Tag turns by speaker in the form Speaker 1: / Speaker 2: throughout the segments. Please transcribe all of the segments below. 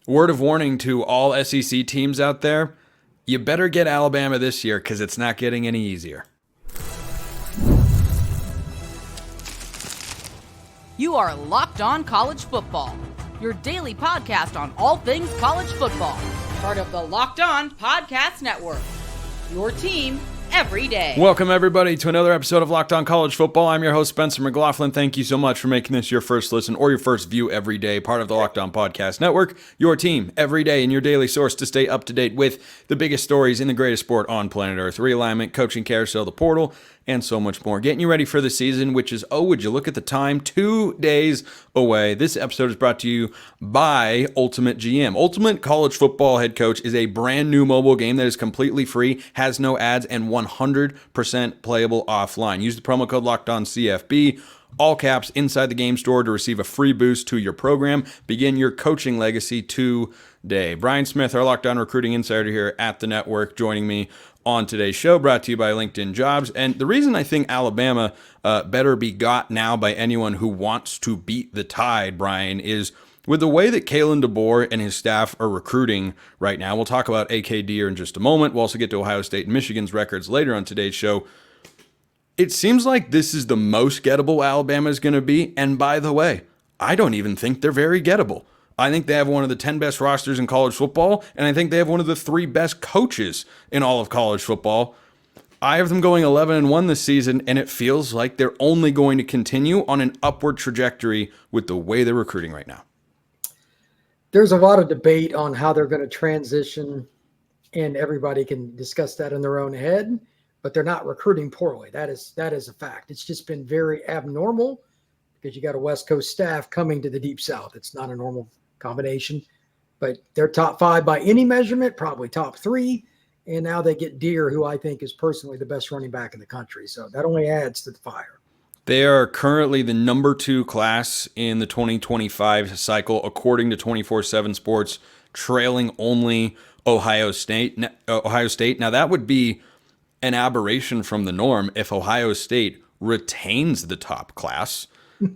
Speaker 1: Word of warning to all SEC teams out there, you better get Alabama this year because it's not getting any easier.
Speaker 2: You are Locked On College Football, your daily podcast on all things college football. Part of the Locked On Podcast Network, your team every day.
Speaker 1: Welcome, everybody, to another episode of Locked On College Football. I'm your host, Spencer McLaughlin. Thank you so much for making this your first listen or your first view every day. Part of the Locked On Podcast Network, your team every day, and your daily source to stay up to date with the biggest stories in the greatest sport on planet Earth. Realignment, coaching carousel, the portal, and so much more. Getting you ready for the season, which is, would you look at the time, 2 days away. This episode is brought to you by Ultimate GM. Ultimate College Football Head Coach is a brand new mobile game that is completely free, has no ads, and 100% playable offline. Use the promo code LOCKEDONCFB, all caps, inside the game store to receive a free boost to your program. Begin your coaching legacy today. Brian Smith, our Locked On Recruiting Insider here at the network, joining me on today's show, brought to you by LinkedIn Jobs. And the reason I think Alabama better be got now by anyone who wants to beat the Tide, Brian, is with the way that Kalen DeBoer and his staff are recruiting right now. We'll talk about AK Dear in just a moment. We'll also get to Ohio State and Michigan's records later on today's show. It seems like this is the most gettable Alabama is going to be. And by the way, I don't even think they're very gettable. I think they have one of the 10 best rosters in college football, and I think they have one of the 3 best coaches in all of college football. I have them going 11-1 this season, and it feels like they're only going to continue on an upward trajectory with the way they're recruiting right now.
Speaker 3: There's a lot of debate on how they're going to transition, and everybody can discuss that in their own head, but they're not recruiting poorly. That is a fact. It's just been very abnormal because you got a West Coast staff coming to the Deep South. It's not a normal combination, but they're top 5 by any measurement, probably top 3. And now they get Dear, who I think is personally the best running back in the country. So that only adds to the fire.
Speaker 1: They are currently the number 2 class in the 2025 cycle, according to 24/7 Sports, trailing only Ohio State. Now, that would be an aberration from the norm if Ohio State retains the top class,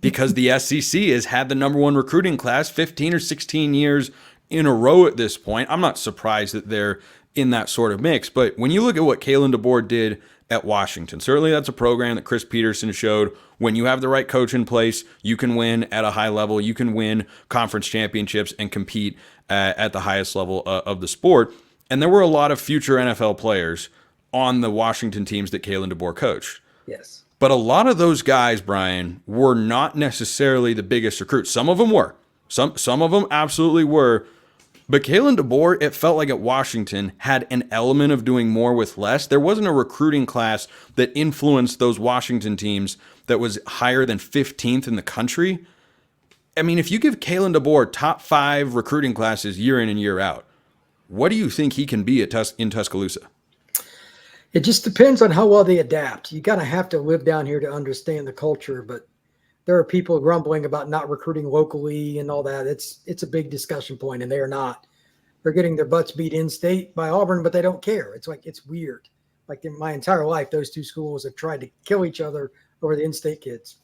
Speaker 1: because the SEC has had the number 1 recruiting class 15 or 16 years in a row at this point. I'm not surprised that they're in that sort of mix. But when you look at what Kalen DeBoer did at Washington, certainly that's a program that Chris Peterson showed when you have the right coach in place, you can win at a high level, you can win conference championships and compete at the highest level of the sport. And there were a lot of future NFL players on the Washington teams that Kalen DeBoer coached.
Speaker 3: Yes.
Speaker 1: But a lot of those guys, Brian, were not necessarily the biggest recruits. Some of them were. Some of them absolutely were. But Kalen DeBoer, it felt like at Washington, had an element of doing more with less. There wasn't a recruiting class that influenced those Washington teams that was higher than 15th in the country. I mean, if you give Kalen DeBoer top 5 recruiting classes year in and year out, what do you think he can be in Tuscaloosa?
Speaker 3: It just depends on how well they adapt. You kind of have to live down here to understand the culture, but there are people grumbling about not recruiting locally and all that. It's a big discussion point, and they are not. They're getting their butts beat in state by Auburn, but they don't care. It's weird. Like in my entire life, those 2 schools have tried to kill each other over the in-state kids.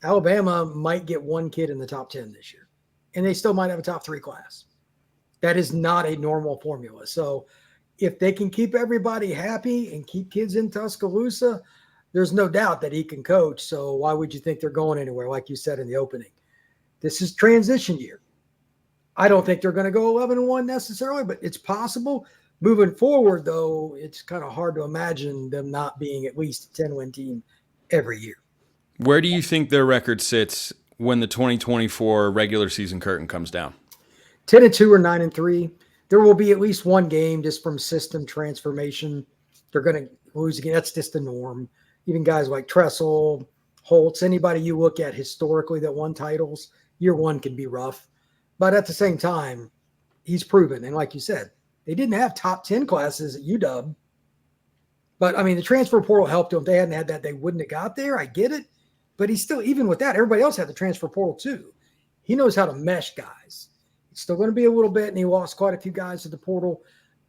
Speaker 3: Alabama might get 1 kid in the top 10 this year, and they still might have a top 3 class. That is not a normal formula. So if they can keep everybody happy and keep kids in Tuscaloosa, there's no doubt that he can coach. So why would you think they're going anywhere, like you said in the opening? This is transition year. I don't think they're going to go 11-1 necessarily, but it's possible. Moving forward, though, it's kind of hard to imagine them not being at least a 10-win team every year.
Speaker 1: Where do you think their record sits when the 2024 regular season curtain comes down?
Speaker 3: 10-2 or 9-3. There will be at least 1 game just from system transformation. They're going to lose again. That's just the norm. Even guys like Tressel, Holtz, anybody you look at historically that won titles, year 1 can be rough. But at the same time, he's proven. And like you said, they didn't have top 10 classes at UW. But, I mean, the transfer portal helped them. If they hadn't had that, they wouldn't have got there. I get it. But he's still, even with that, everybody else had the transfer portal too. He knows how to mesh guys. It's still going to be a little bit, and he lost quite a few guys to the portal.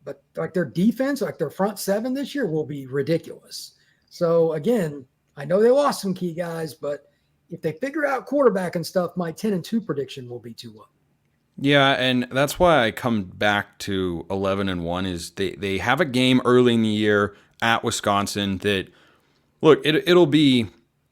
Speaker 3: But like their defense, like their front 7 this year will be ridiculous. So, again, I know they lost some key guys, but if they figure out quarterback and stuff, my 10-2 prediction will be too low.
Speaker 1: Yeah, and that's why I come back to 11-1 is they have a game early in the year at Wisconsin that, look, it'll be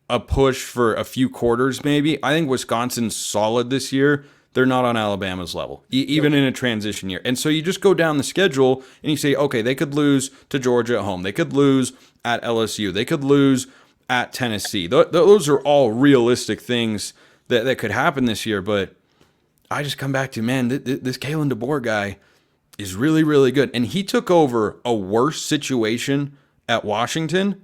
Speaker 1: a push for a few quarters maybe. I think Wisconsin's solid this year. They're not on Alabama's level, even in a transition year. And so you just go down the schedule and you say, okay, they could lose to Georgia at home. They could lose at LSU. They could lose at Tennessee. Those are all realistic things that could happen this year, but I just come back to, man, this Kalen DeBoer guy is really, really good. And he took over a worse situation at Washington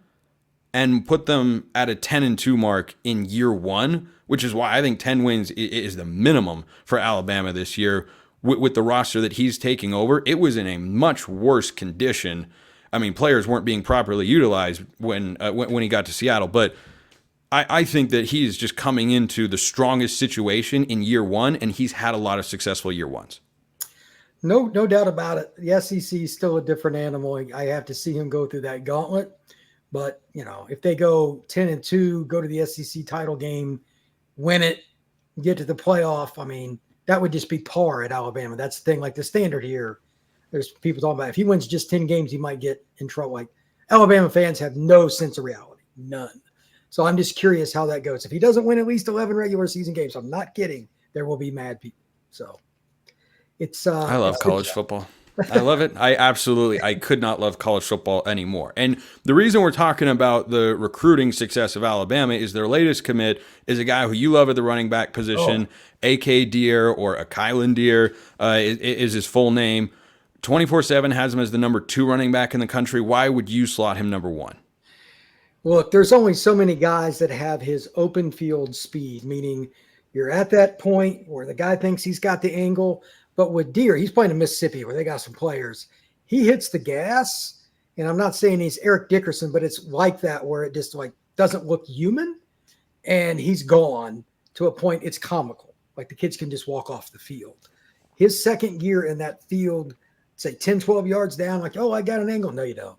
Speaker 1: and put them at a 10-2 mark in year one, which is why I think 10 wins is the minimum for Alabama this year with the roster that he's taking over. It was in a much worse condition. I mean, players weren't being properly utilized when he got to Seattle, but I think that he's just coming into the strongest situation in year one, and he's had a lot of successful year ones.
Speaker 3: No doubt about it. The SEC is still a different animal. I have to see him go through that gauntlet. But, if they go 10-2, go to the SEC title game, win it, get to the playoff, I mean, that would just be par at Alabama. That's the thing. Like the standard here, there's people talking about if he wins just 10 games, he might get in trouble. Like Alabama fans have no sense of reality, none. So I'm just curious how that goes. If he doesn't win at least 11 regular season games, I'm not kidding, there will be mad people. So it's
Speaker 1: I love college football. I love it. I could not love college football anymore. And the reason we're talking about the recruiting success of Alabama is their latest commit is a guy who you love at the running back position, AK Dear or Akylin Dear is his full name. 24/7 has him as the number 2 running back in the country. Why would you slot him number 1?
Speaker 3: Look, there's only so many guys that have his open field speed, meaning you're at that point where the guy thinks he's got the angle. But with Deer, he's playing in Mississippi where they got some players. He hits the gas, and I'm not saying he's Eric Dickerson, but it's like that where it just like doesn't look human, and he's gone to a point it's comical. Like the kids can just walk off the field. His second year in that field, say 10, 12 yards down, like, oh, I got an angle. No, you don't.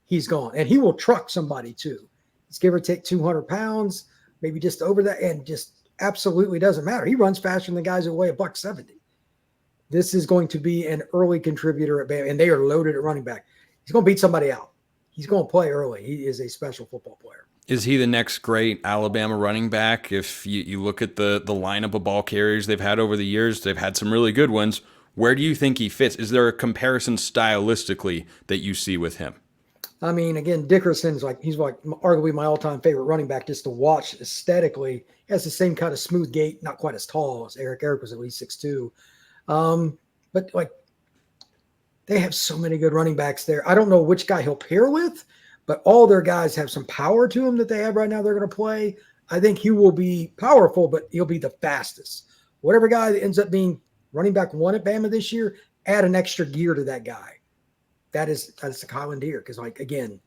Speaker 3: He's gone. And he will truck somebody too. It's give or take 200 pounds, maybe just over that, and just absolutely doesn't matter. He runs faster than the guys who weigh $170. This is going to be an early contributor at Bama, and they are loaded at running back. He's going to beat somebody out. He's going to play early. He is a special football player.
Speaker 1: Is he the next great Alabama running back? If you look at the lineup of ball carriers they've had over the years, they've had some really good ones. Where do you think he fits? Is there a comparison stylistically that you see with him?
Speaker 3: I mean, again, Dickerson's he's arguably my all-time favorite running back just to watch aesthetically. He has the same kind of smooth gait, not quite as tall as Eric. Eric was at least 6'2". But they have so many good running backs there. I don't know which guy he'll pair with, but all their guys have some power to them that they have right now. They're going to play. I think he will be powerful, but he'll be the fastest. Whatever guy that ends up being running back 1 at Bama this year, add an extra gear to that guy. That's the Kalen Dear. Because again,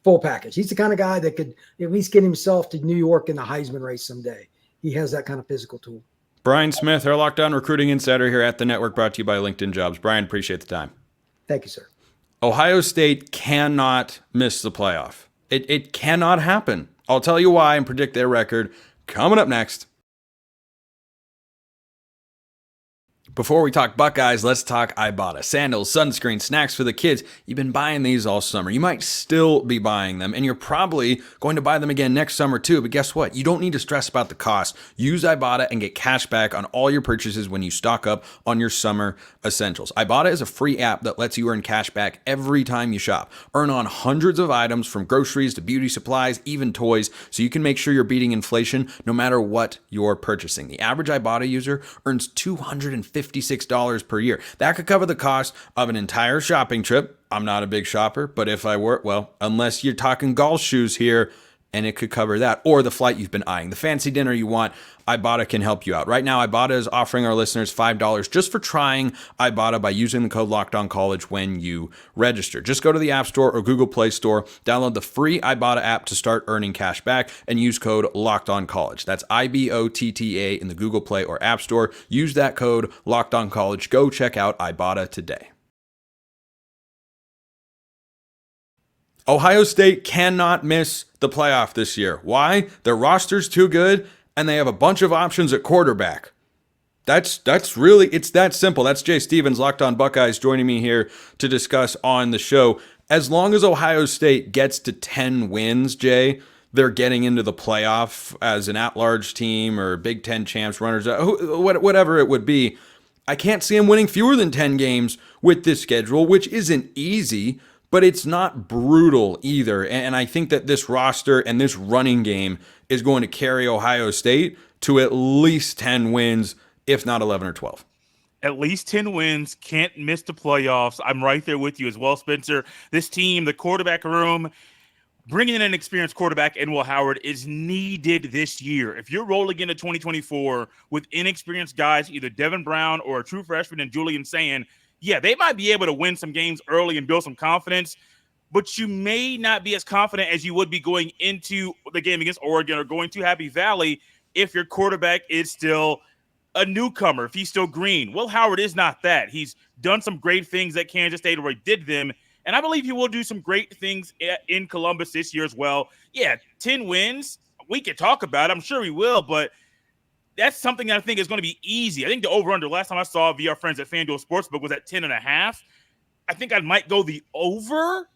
Speaker 3: full package. He's the kind of guy that could at least get himself to New York in the Heisman race someday. He has that kind of physical tool.
Speaker 1: Brian Smith, our Locked On Recruiting Insider here at the network, brought to you by LinkedIn Jobs. Brian, appreciate the time.
Speaker 3: Thank you, sir.
Speaker 1: Ohio State cannot miss the playoff. It cannot happen. I'll tell you why and predict their record coming up next. Before we talk Buckeyes, let's talk Ibotta. Sandals, sunscreen, snacks for the kids. You've been buying these all summer. You might still be buying them, and you're probably going to buy them again next summer too. But guess what? You don't need to stress about the cost. Use Ibotta and get cash back on all your purchases when you stock up on your summer essentials. Ibotta is a free app that lets you earn cash back every time you shop. Earn on hundreds of items from groceries to beauty supplies, even toys, so you can make sure you're beating inflation no matter what you're purchasing. The average Ibotta user earns $256 per year. That could cover the cost of an entire shopping trip. I'm not a big shopper, but if I were, well, unless you're talking golf shoes here, and it could cover that, or the flight you've been eyeing, the fancy dinner you want, Ibotta can help you out. Right now, Ibotta is offering our listeners $5 just for trying Ibotta by using the code LOCKEDONCollege when you register. Just go to the App Store or Google Play Store, download the free Ibotta app to start earning cash back, and use code LOCKEDONCollege. That's IBOTTA in the Google Play or App Store. Use that code LOCKEDONCollege. Go check out Ibotta today. Ohio State cannot miss the playoff this year. Why? Their roster's too good, and they have a bunch of options at quarterback. That's really, it's that simple. That's Jay Stevens, Locked On Buckeyes, joining me here to discuss on the show. As long as Ohio State gets to 10 wins, Jay, they're getting into the playoff as an at-large team or Big Ten champs, runners, whatever it would be. I can't see them winning fewer than 10 games with this schedule, which isn't easy, but it's not brutal either. And I think that this roster and this running game is going to carry Ohio State to at least 10 wins, if not 11 or 12.
Speaker 4: At least 10 wins, can't miss the playoffs. I'm right there with you as well, Spencer. This team, the quarterback room, bringing in an experienced quarterback in Will Howard is needed this year. If you're rolling into 2024 with inexperienced guys, either Devin Brown or a true freshman and Julian saying, yeah, they might be able to win some games early and build some confidence, but you may not be as confident as you would be going into the game against Oregon or going to Happy Valley if your quarterback is still a newcomer, if he's still green. Will Howard is not that. He's done some great things at Kansas State where he did them, and I believe he will do some great things in Columbus this year as well. Yeah, 10 wins, we could talk about it. I'm sure we will, but that's something that I think is going to be easy. I think the over-under, last time I saw via our friends at FanDuel Sportsbook, was at 10.5. I think I might go the over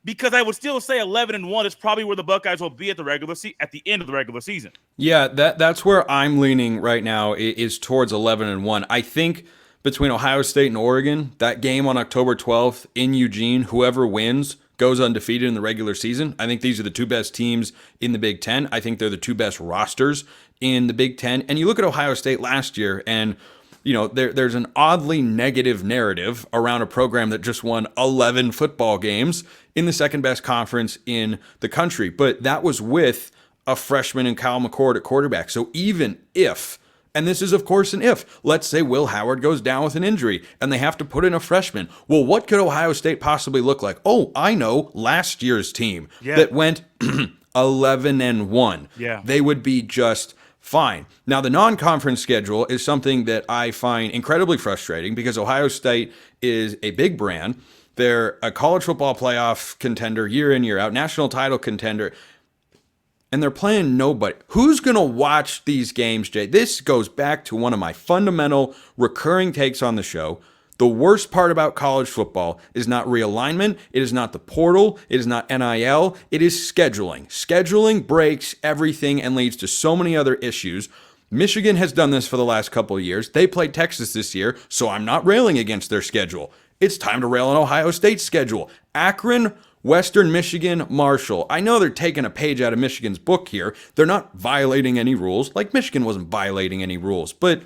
Speaker 4: because I would still say 11-1 is probably where the Buckeyes will be at the end of the regular season.
Speaker 1: Yeah, that's where I'm leaning right now is towards 11-1. I think between Ohio State and Oregon, that game on October 12th in Eugene, whoever wins goes undefeated in the regular season. I think these are the two best teams in the Big Ten. I think they're the two best rosters in the Big Ten. And you look at Ohio State last year, and there's an oddly negative narrative around a program that just won 11 football games in the second best conference in the country. But that was with a freshman in Kyle McCord at quarterback. So even if, and this is of course an if, let's say Will Howard goes down with an injury and they have to put in a freshman. Well, what could Ohio State possibly look like? Oh, I know, last year's team that went 11-1.
Speaker 4: Yeah.
Speaker 1: They would be just fine. Now, the non-conference schedule is something that I find incredibly frustrating because Ohio State is a big brand. They're a college football playoff contender year in, year out, national title contender, and they're playing nobody. Who's going to watch these games, Jay? This goes back to one of my fundamental recurring takes on the show. The worst part about college football is not realignment. It is not the portal. It is not NIL. It is scheduling. Scheduling breaks everything and leads to so many other issues. Michigan has done this for the last couple of years. They played Texas this year, so I'm not railing against their schedule. It's time to rail on Ohio State's schedule. Akron, Western Michigan, Marshall. I know they're taking a page out of Michigan's book here. They're not violating any rules, like Michigan wasn't violating any rules, but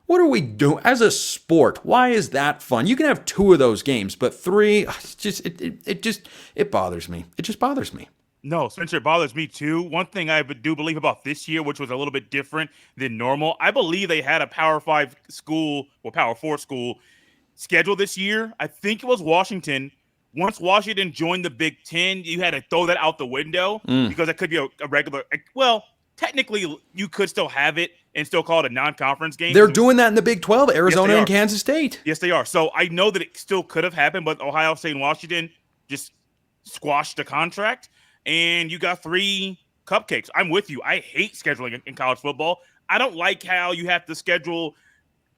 Speaker 1: what are we doing as a sport? Why is that fun? You can have 2 of those games, but 3, it bothers me. It just bothers me.
Speaker 4: No, Spencer, it bothers me too. One thing I do believe about this year, which was a little bit different than normal, I believe they had a Power 5 school or Power 4 school scheduled this year. I think it was Washington. Once Washington joined the Big Ten, you had to throw that out the window because it could be a regular, well, technically you could still have it and still call it a non-conference game.
Speaker 1: They're doing that in the Big 12, Arizona and Kansas State.
Speaker 4: Yes, they are. So I know that it still could have happened, but Ohio State and Washington just squashed the contract, and you got 3 cupcakes. I'm with you. I hate scheduling in college football. I don't like how you have to schedule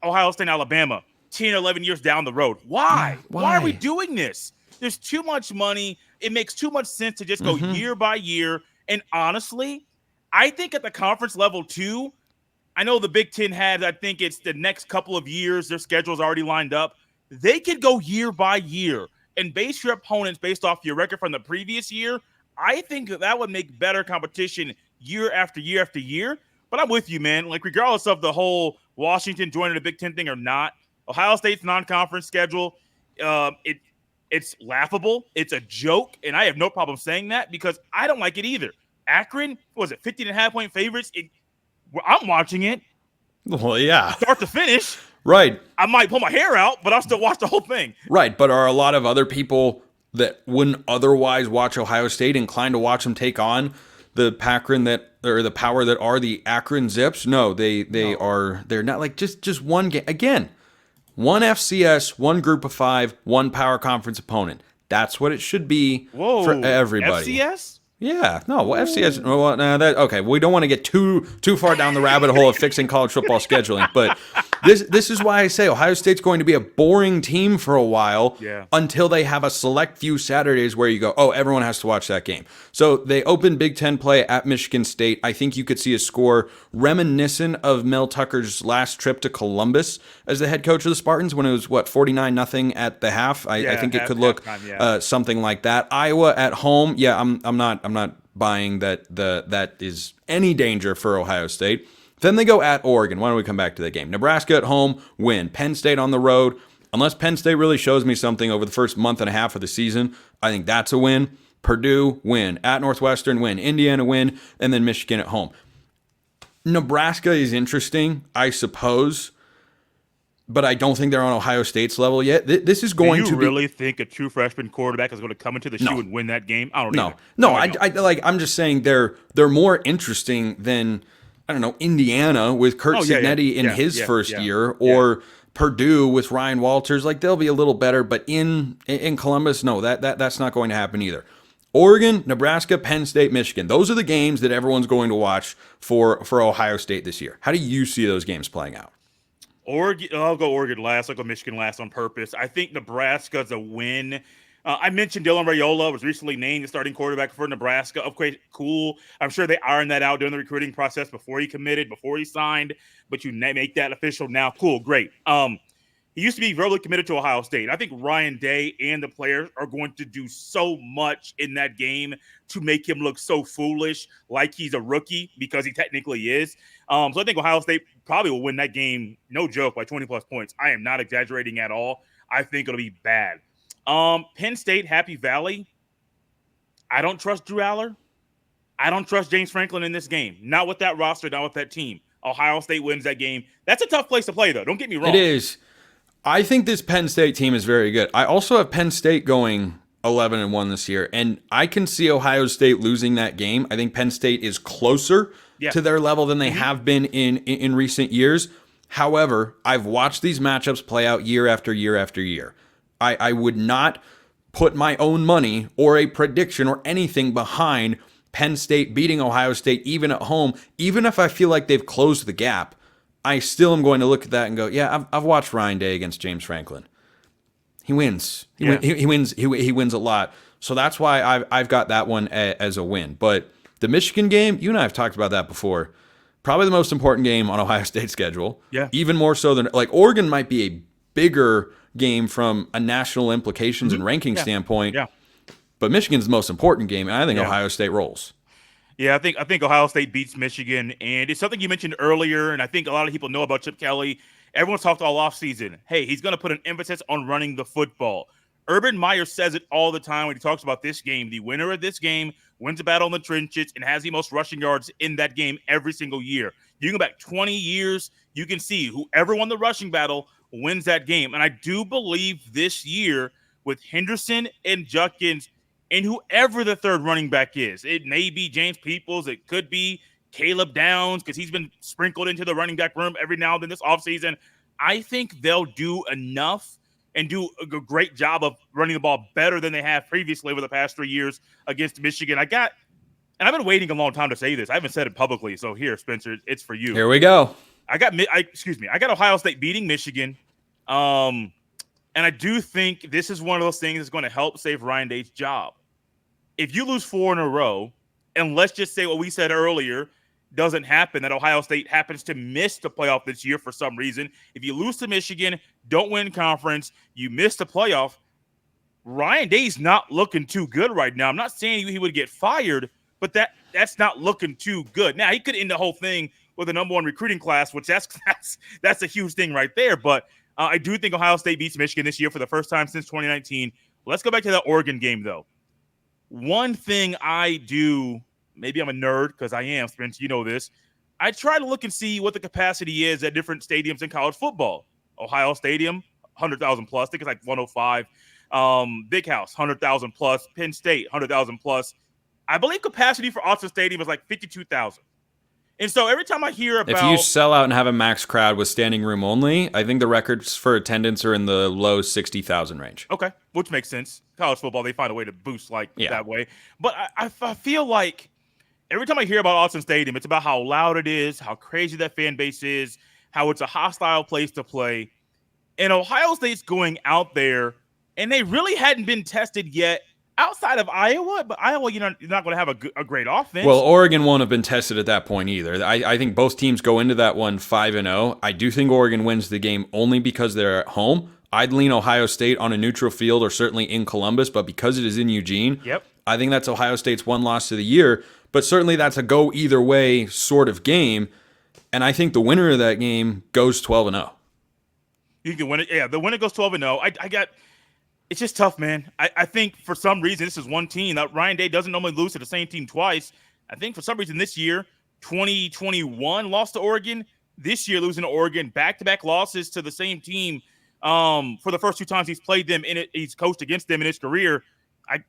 Speaker 4: Ohio State and Alabama 10 or 11 years down the road. Why? Why are we doing this? There's too much money. It makes too much sense to just go year by year. And honestly, I think at the conference level too, I know the Big Ten had, I think it's the next couple of years, their schedule's already lined up. They could go year by year and base your opponents based off your record from the previous year. I think that would make better competition year after year after year. But I'm with you, man. Like, regardless of the whole Washington joining the Big Ten thing or not, Ohio State's non-conference schedule, it's laughable. It's a joke, and I have no problem saying that because I don't like it either. Akron, was it 15.5-point favorites? I'm watching it.
Speaker 1: Well, yeah.
Speaker 4: Start to finish.
Speaker 1: Right.
Speaker 4: I might pull my hair out, but I'll still watch the whole thing.
Speaker 1: Right, but are a lot of other people that wouldn't otherwise watch Ohio State inclined to watch them take on the Packrin the power that are the Akron Zips? No, they're not, like just one game. Again, one FCS, one group of 5, one power conference opponent. That's what it should be for everybody.
Speaker 4: FCS?
Speaker 1: Yeah, no, well, FCS. Well, okay. We don't want to get too far down the rabbit hole of fixing college football scheduling, but this is why I say Ohio State's going to be a boring team for a while until they have a select few Saturdays where you go, oh, everyone has to watch that game. So they opened Big Ten play at Michigan State. I think you could see a score reminiscent of Mel Tucker's last trip to Columbus as the head coach of the Spartans when it was 49-0 at the half. I think it could look something like that. Iowa at home. Yeah, I'm not buying that is any danger for Ohio State. Then they go at Oregon. Why don't we come back to that game? Nebraska at home, win. Penn State on the road. Unless Penn State really shows me something over the first month and a half of the season, I think that's a win. Purdue, win. At Northwestern, win. Indiana, win. And then Michigan at home. Nebraska is interesting, I suppose, but I don't think they're on Ohio State's level yet. This is going to be.
Speaker 4: Do you really think a true freshman quarterback is going to come into the shoe and win that game? I don't know.
Speaker 1: No, I'm just saying they're more interesting than, I don't know, Indiana with Kurt Cignetti in his first year, or Purdue with Ryan Walters. Like, they'll be a little better, but in Columbus, no, that's not going to happen either. Oregon, Nebraska, Penn State, Michigan. Those are the games that everyone's going to watch for Ohio State this year. How do you see those games playing out?
Speaker 4: Oregon, I'll go Oregon last. I'll go Michigan last on purpose. I think Nebraska's a win. I mentioned Dylan Raiola was recently named the starting quarterback for Nebraska. Okay, cool. I'm sure they ironed that out during the recruiting process before he committed, before he signed, but you make that official now. Cool, great. He used to be really committed to Ohio State. I think Ryan Day and the players are going to do so much in that game to make him look so foolish, like he's a rookie, because he technically is. So I think Ohio State probably will win that game, no joke, by 20-plus points. I am not exaggerating at all. I think it'll be bad. Penn State, Happy Valley. I don't trust Drew Aller. I don't trust James Franklin in this game. Not with that roster, not with that team. Ohio State wins that game. That's a tough place to play, though. Don't get me wrong.
Speaker 1: It is. I think this Penn State team is very good. I also have Penn State going 11-1 this year, and I can see Ohio State losing that game. I think Penn State is closer to their level than they have been in recent years. However, I've watched these matchups play out year after year after year. I would not put my own money or a prediction or anything behind Penn State beating Ohio State even at home, even if I feel like they've closed the gap. I still am going to look at that and go, yeah, I've watched Ryan Day against James Franklin. He wins. He wins a lot. So that's why I've got that one as a win. But the Michigan game, you and I have talked about that before. Probably the most important game on Ohio State's schedule. Yeah. Even more so than, like, Oregon might be a bigger game from a national implications and ranking standpoint. Yeah. But Michigan's the most important game, and I think Ohio State rolls.
Speaker 4: Yeah, I think Ohio State beats Michigan, and it's something you mentioned earlier, and I think a lot of people know about Chip Kelly. Everyone's talked all offseason. Hey, he's going to put an emphasis on running the football. Urban Meyer says it all the time when he talks about this game. The winner of this game wins a battle in the trenches and has the most rushing yards in that game every single year. You go back 20 years, you can see whoever won the rushing battle wins that game. And I do believe this year with Henderson and Judkins and whoever the third running back is, it may be James Peoples, it could be Caleb Downs, because he's been sprinkled into the running back room every now and then this offseason. I think they'll do enough and do a great job of running the ball better than they have previously over the past 3 years against Michigan. And I've been waiting a long time to say this. I haven't said it publicly, so here, Spencer, it's for you.
Speaker 1: Here we go.
Speaker 4: I got Ohio State beating Michigan. And I do think this is one of those things that's going to help save Ryan Day's job. If you lose 4 in a row, and let's just say what we said earlier doesn't happen, that Ohio State happens to miss the playoff this year for some reason. If you lose to Michigan, don't win conference, you miss the playoff, Ryan Day's not looking too good right now. I'm not saying he would get fired, but that's not looking too good. Now, he could end the whole thing with a number 1 recruiting class, which that's a huge thing right there. But I do think Ohio State beats Michigan this year for the first time since 2019. Let's go back to that Oregon game, though. One thing I do, maybe I'm a nerd because I am, Spence, you know this. I try to look and see what the capacity is at different stadiums in college football. Ohio Stadium, 100,000 plus. I think it's like 105. Big House, 100,000 plus. Penn State, 100,000 plus. I believe capacity for Austin Stadium is like 52,000. And so every time I hear about...
Speaker 1: If you sell out and have a max crowd with standing room only, I think the records for attendance are in the low 60,000 range.
Speaker 4: Okay, which makes sense. College football, they find a way to boost
Speaker 1: Yeah.
Speaker 4: that way. But I feel like every time I hear about Austin Stadium, it's about how loud it is, how crazy that fan base is, how it's a hostile place to play. And Ohio State's going out there, and they really hadn't been tested yet outside of Iowa. But Iowa, you're not going to have a great offense.
Speaker 1: Well, Oregon won't have been tested at that point either. I think both teams go into that one 5-0. I do think Oregon wins the game only because they're at home. I'd lean Ohio State on a neutral field or certainly in Columbus, but because it is in Eugene, I think that's Ohio State's one loss of the year. But certainly that's a go either way sort of game. And I think the winner of that game goes 12-0.
Speaker 4: You can win it. Yeah, the winner goes 12-0. It's just tough, man. I think for some reason, this is one team that Ryan Day doesn't normally lose to the same team twice. I think for some reason this year, 2021 lost to Oregon. This year, losing to Oregon, back-to-back losses to the same team for the first two times he's played them, he's coached against them in his career.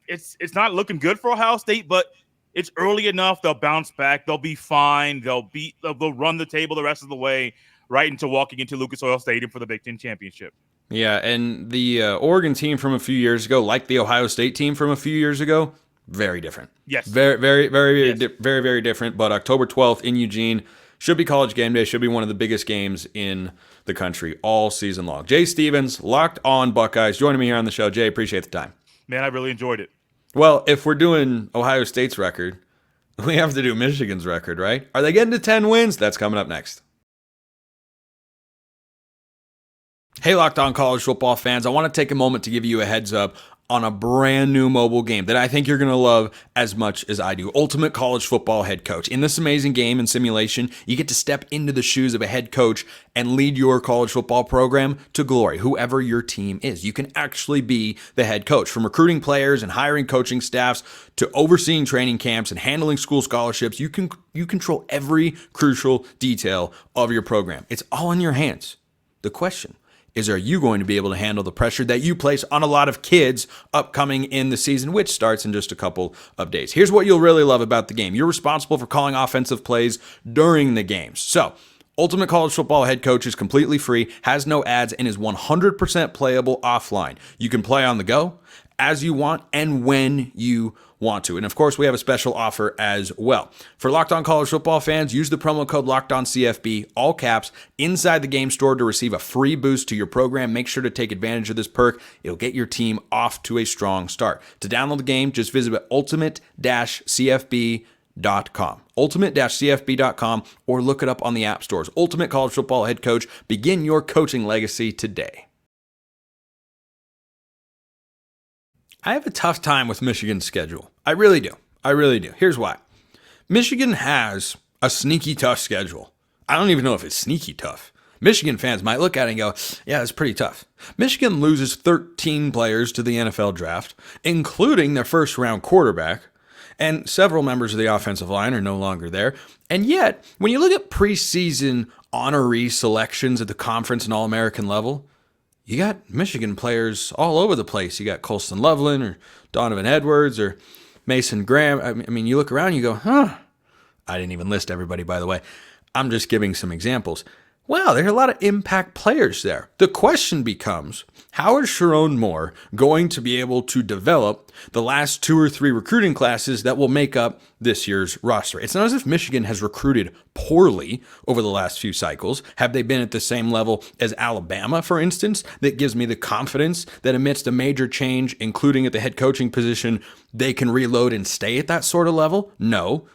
Speaker 4: It's not looking good for Ohio State, but it's early enough. They'll bounce back. They'll be fine. They'll run the table the rest of the way right into walking into Lucas Oil Stadium for the Big Ten Championship.
Speaker 1: Yeah, and the Oregon team from a few years ago, like the Ohio State team from a few years ago, very different.
Speaker 4: Yes.
Speaker 1: Very, very, very, very, very different. But October 12th in Eugene should be College Game Day, should be one of the biggest games in the country all season long. Jay Stevens, Locked On Buckeyes, joining me here on the show. Jay, appreciate the time.
Speaker 4: Man, I really enjoyed it.
Speaker 1: Well, if we're doing Ohio State's record, we have to do Michigan's record, right? Are they getting to 10 wins? That's coming up next. Hey, Locked On College Football fans, I want to take a moment to give you a heads up on a brand new mobile game that I think you're going to love as much as I do. Ultimate College Football Head Coach. In this amazing game and simulation, you get to step into the shoes of a head coach and lead your college football program to glory, whoever your team is. You can actually be the head coach. From recruiting players and hiring coaching staffs to overseeing training camps and handling school scholarships, you control every crucial detail of your program. It's all in your hands. The question is, are you going to be able to handle the pressure that you place on a lot of kids upcoming in the season, which starts in just a couple of days? Here's what you'll really love about the game. You're responsible for calling offensive plays during the games. So, Ultimate College Football Head Coach is completely free, has no ads, and is 100% playable offline. You can play on the go, as you want, and when you want to. And of course, we have a special offer as well. For Locked On College Football fans, use the promo code LOCKEDONCFB, all caps, inside the game store to receive a free boost to your program. Make sure to take advantage of this perk. It'll get your team off to a strong start. To download the game, just visit ultimate-cfb.com. ultimate-cfb.com, or look it up on the app stores. Ultimate College Football Head Coach. Begin your coaching legacy today. I have a tough time with Michigan's schedule. I really do. Here's why. Michigan has a sneaky tough schedule. I don't even know if it's sneaky tough. Michigan fans might look at it and go, yeah, it's pretty tough. Michigan loses 13 players to the NFL draft, including their first-round quarterback, and several members of the offensive line are no longer there. And yet, when you look at preseason honoree selections at the conference and All-American level, you got Michigan players all over the place. You got Colston Loveland or Donovan Edwards or Mason Graham. I mean, you look around, you go, I didn't even list everybody, by the way. I'm just giving some examples. Wow, there are a lot of impact players there. The question becomes, how is Sharon Moore going to be able to develop the last 2 or 3 recruiting classes that will make up this year's roster? It's not as if Michigan has recruited poorly over the last few cycles. Have they been at the same level as Alabama, for instance? That gives me the confidence that amidst a major change, including at the head coaching position, they can reload and stay at that sort of level? No.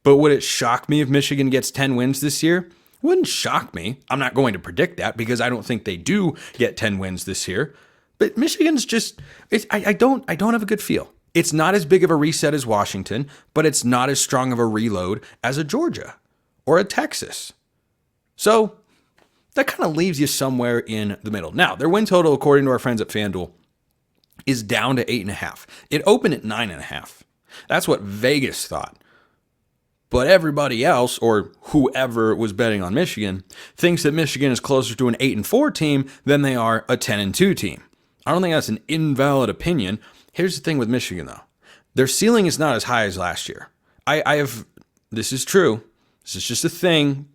Speaker 1: But would it shock me if Michigan gets 10 wins this year? Wouldn't shock me. I'm not going to predict that because I don't think they do get 10 wins this year. But Michigan's just, I don't have a good feel. It's not as big of a reset as Washington, but it's not as strong of a reload as a Georgia or a Texas. So that kind of leaves you somewhere in the middle. Now, their win total, according to our friends at FanDuel, is down to 8.5. It opened at 9.5. That's what Vegas thought. But everybody else, or whoever was betting on Michigan, thinks that Michigan is closer to an 8-4 team than they are a 10-2 team. I don't think that's an invalid opinion. Here's the thing with Michigan, though. Their ceiling is not as high as last year. This is true. This is just a thing,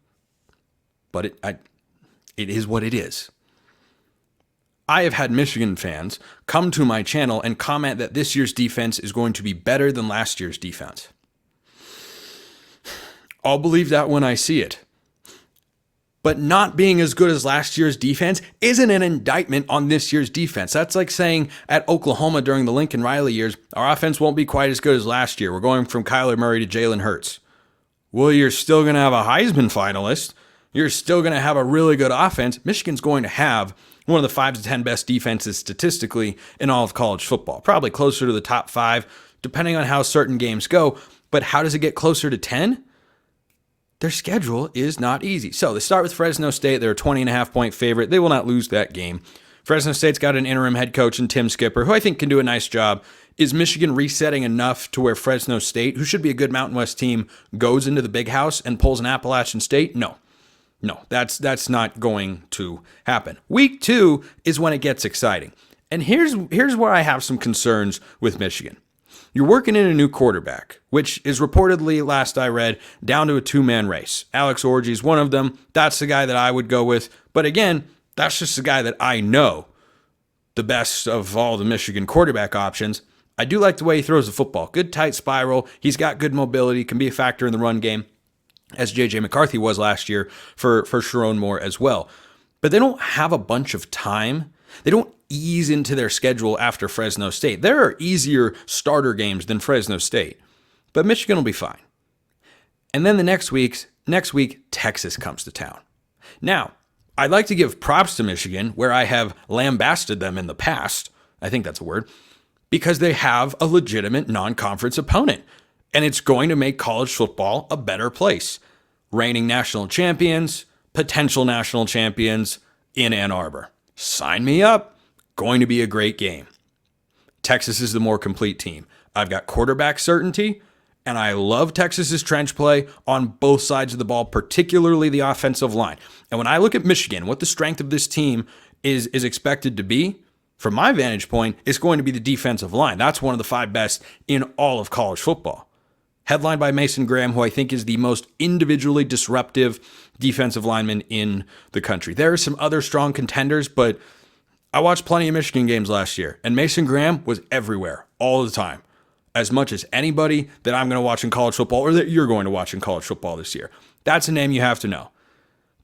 Speaker 1: but it is what it is. I have had Michigan fans come to my channel and comment that this year's defense is going to be better than last year's defense. I'll believe that when I see it. But not being as good as last year's defense isn't an indictment on this year's defense. That's like saying at Oklahoma during the Lincoln Riley years, our offense won't be quite as good as last year. We're going from Kyler Murray to Jalen Hurts. Well, you're still going to have a Heisman finalist. You're still going to have a really good offense. Michigan's going to have one of the 5 to 10 best defenses statistically in all of college football. Probably closer to the top 5, depending on how certain games go. But how does it get closer to 10? Their schedule is not easy. So they start with Fresno State. They're a 20.5-point favorite. They will not lose that game. Fresno State's got an interim head coach in Tim Skipper, who I think can do a nice job. Is Michigan resetting enough to where Fresno State, who should be a good Mountain West team, goes into the Big House and pulls an Appalachian State? No, that's not going to happen. Week 2 is when it gets exciting. And here's where I have some concerns with Michigan. You're working in a new quarterback, which is reportedly, last I read, down to a 2-man race. Alex Orji's one of them. That's the guy that I would go with. But again, that's just the guy that I know the best of all the Michigan quarterback options. I do like the way he throws the football. Good tight spiral. He's got good mobility, can be a factor in the run game, as J.J. McCarthy was last year for Sharon Moore as well. But they don't have a bunch of time. They don't ease into their schedule after Fresno State. There are easier starter games than Fresno State, but Michigan will be fine. And then the next week, Texas comes to town. Now, I'd like to give props to Michigan, where I have lambasted them in the past. I think that's a word, because they have a legitimate non-conference opponent, and it's going to make college football a better place. Reigning national champions, potential national champions in Ann Arbor. Sign me up. Going to be a great game. Texas is the more complete team. I've got quarterback certainty, and I love Texas's trench play on both sides of the ball, particularly the offensive line. And when I look at Michigan, what the strength of this team is expected to be, from my vantage point, it's going to be the defensive line. That's one of the 5 best in all of college football. Headlined by Mason Graham, who I think is the most individually disruptive defensive lineman in the country. There are some other strong contenders, but I watched plenty of Michigan games last year, and Mason Graham was everywhere, all the time, as much as anybody that I'm going to watch in college football or that you're going to watch in college football this year. That's a name you have to know.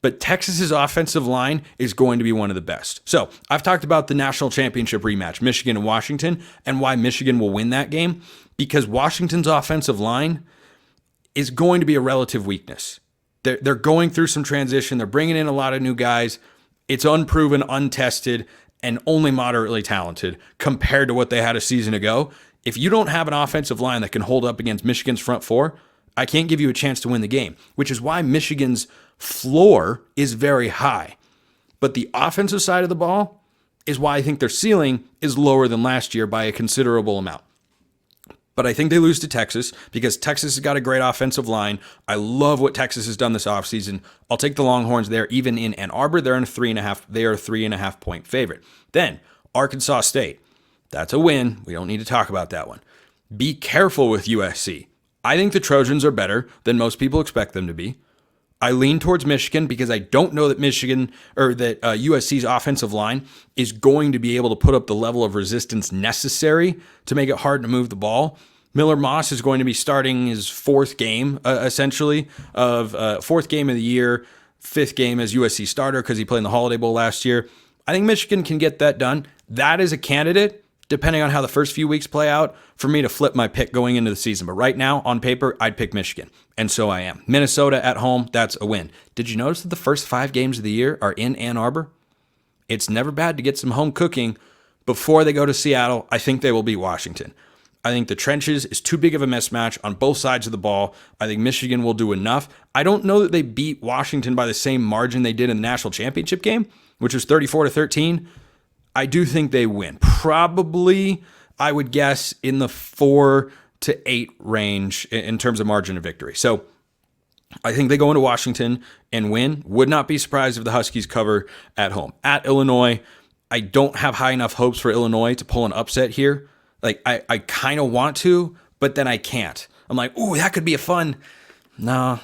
Speaker 1: But Texas's offensive line is going to be one of the best. So I've talked about the national championship rematch, Michigan and Washington, and why Michigan will win that game, because Washington's offensive line is going to be a relative weakness. They're going through some transition. They're bringing in a lot of new guys. It's unproven, untested, and only moderately talented compared to what they had a season ago. If you don't have an offensive line that can hold up against Michigan's front 4, I can't give you a chance to win the game, which is why Michigan's floor is very high. But the offensive side of the ball is why I think their ceiling is lower than last year by a considerable amount. But I think they lose to Texas because Texas has got a great offensive line. I love what Texas has done this offseason. I'll take the Longhorns there. Even in Ann Arbor, they're a 3.5 point favorite. Then Arkansas State. That's a win. We don't need to talk about that one. Be careful with USC. I think the Trojans are better than most people expect them to be. I lean towards Michigan because I don't know that USC's offensive line is going to be able to put up the level of resistance necessary to make it hard to move the ball. Miller Moss is going to be starting his 4th game, essentially, of 4th game of the year, 5th game as USC starter because he played in the Holiday Bowl last year. I think Michigan can get that done. That is a candidate, depending on how the first few weeks play out, for me to flip my pick going into the season. But right now, on paper, I'd pick Michigan, and so I am. Minnesota at home, that's a win. Did you notice that the first 5 games of the year are in Ann Arbor? It's never bad to get some home cooking before they go to Seattle. I think they will beat Washington. I think the trenches is too big of a mismatch on both sides of the ball. I think Michigan will do enough. I don't know that they beat Washington by the same margin they did in the national championship game, which was 34-13. I do think they win. Probably, I would guess, in the 4 to 8 range in terms of margin of victory. So I think they go into Washington and win. Would not be surprised if the Huskies cover at home. At Illinois, I don't have high enough hopes for Illinois to pull an upset here. Like, I kind of want to, but then I can't. I'm like, ooh, that could be a fun. No,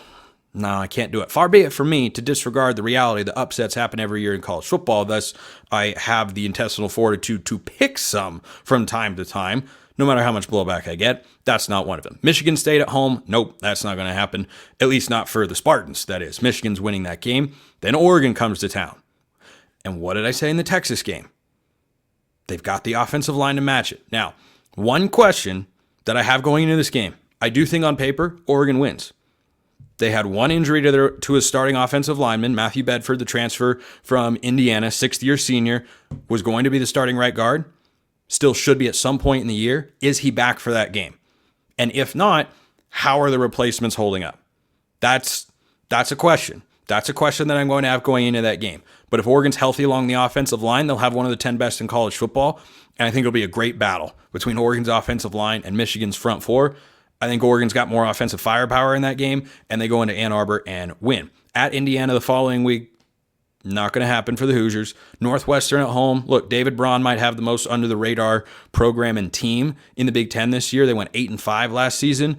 Speaker 1: No, I can't do it. Far be it for me to disregard the reality that upsets happen every year in college football. Thus, I have the intestinal fortitude to pick some from time to time, no matter how much blowback I get. That's not one of them. Michigan State at home. Nope, that's not going to happen. At least not for the Spartans, that is. Michigan's winning that game. Then Oregon comes to town. And what did I say in the Texas game? They've got the offensive line to match it. Now, one question that I have going into this game. I do think on paper, Oregon wins. They had one injury to a starting offensive lineman. Matthew Bedford, the transfer from Indiana, sixth-year senior, was going to be the starting right guard. Still should be at some point in the year. Is he back for that game? And if not, how are the replacements holding up? That's a question. That's a question that I'm going to have going into that game. But if Oregon's healthy along the offensive line, they'll have one of the 10 best in college football. And I think it'll be a great battle between Oregon's offensive line and Michigan's front four. I think Oregon's got more offensive firepower in that game, and they go into Ann Arbor and win. At Indiana the following week, not going to happen for the Hoosiers. Northwestern at home. Look, David Braun might have the most under-the-radar program and team in the Big Ten this year. They went 8-5 last season.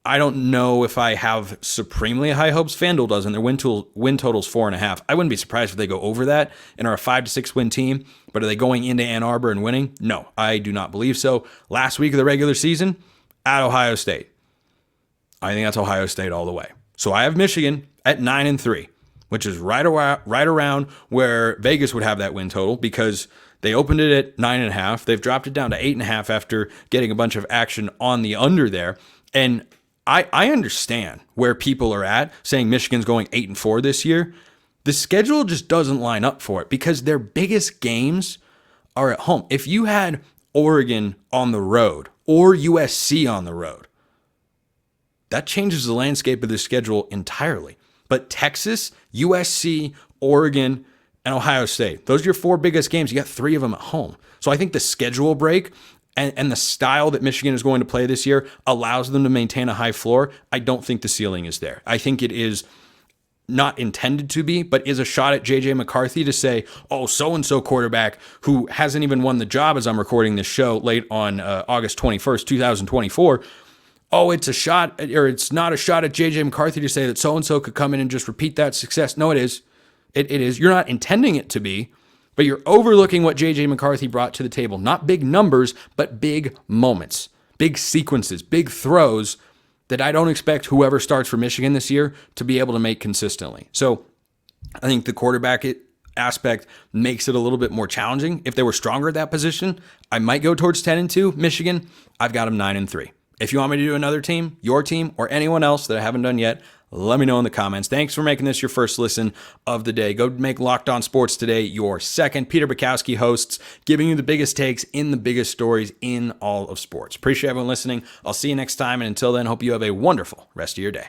Speaker 1: I don't know if I have supremely high hopes. FanDuel doesn't. Their win total's 4.5. I wouldn't be surprised if they go over that and are a 5-6 win team. But are they going into Ann Arbor and winning? No, I do not believe so. Last week of the regular season, at Ohio State. I think that's Ohio State all the way. So I have Michigan at 9-3, which is right around where Vegas would have that win total because they opened it at 9.5. They've dropped it down to 8.5 after getting a bunch of action on the under there. And I understand where people are at saying Michigan's going 8-4 this year. The schedule just doesn't line up for it because their biggest games are at home. If you had Oregon on the road or USC on the road, that changes the landscape of the schedule entirely. But Texas, USC, Oregon, and Ohio State, those are your four biggest games. You got three of them at home. So I think the schedule break and the style that Michigan is going to play this year allows them to maintain a high floor. I don't think the ceiling is there. I think it is not intended to be, but is a shot at J.J. McCarthy to say, oh, so-and-so quarterback who hasn't even won the job as I'm recording this show late on August 21st, 2024. Oh, it's a shot, or it's not a shot at J.J. McCarthy to say that so-and-so could come in and just repeat that success. No, it is. It is. You're not intending it to be, but you're overlooking what J.J. McCarthy brought to the table. Not big numbers, but big moments, big sequences, big throws that I don't expect whoever starts for Michigan this year to be able to make consistently. So I think the quarterback aspect makes it a little bit more challenging. If they were stronger at that position, I might go towards 10-2. Michigan, I've got them 9-3. If you want me to do another team, your team, or anyone else that I haven't done yet, let me know in the comments. Thanks for making this your first listen of the day. Go make Locked On Sports Today your second. Peter Bukowski hosts, giving you the biggest takes in the biggest stories in all of sports. Appreciate everyone listening. I'll see you next time. And until then, hope you have a wonderful rest of your day.